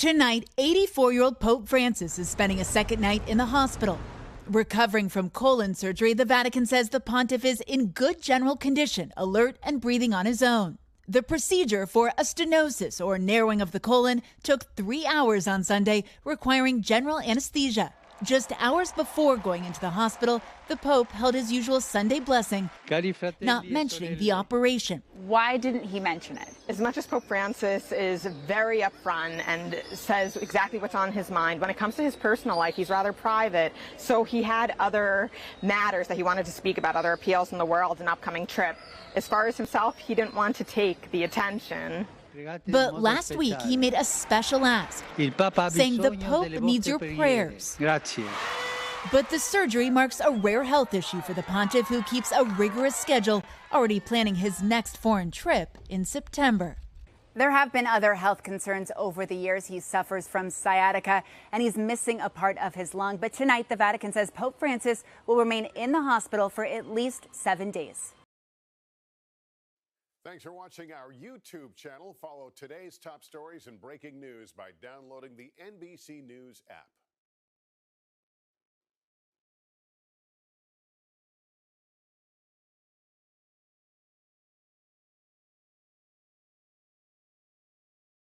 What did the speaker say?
Tonight, 84-year-old Pope Francis is spending a second night in the hospital. Recovering from colon surgery, the Vatican says the pontiff is in good general condition, alert and breathing on his own. The procedure for a stenosis, or narrowing of the colon, took 3 hours on Sunday, requiring general anesthesia. Just hours before going into the hospital, the Pope held his usual Sunday blessing, not mentioning the operation. Why didn't he mention it? As much as Pope Francis is very upfront and says exactly what's on his mind, when it comes to his personal life, he's rather private. So he had other matters that he wanted to speak about, other appeals in the world, an upcoming trip. As far as himself, he didn't want to take the attention. But last week, he made a special ask, saying the Pope needs your prayers. But the surgery marks a rare health issue for the pontiff, who keeps a rigorous schedule, already planning his next foreign trip in September. There have been other health concerns over the years. He suffers from sciatica and he's missing a part of his lung. But tonight, the Vatican says Pope Francis will remain in the hospital for at least 7 days. Thanks for watching our YouTube channel. Follow today's top stories and breaking news by downloading the NBC News app.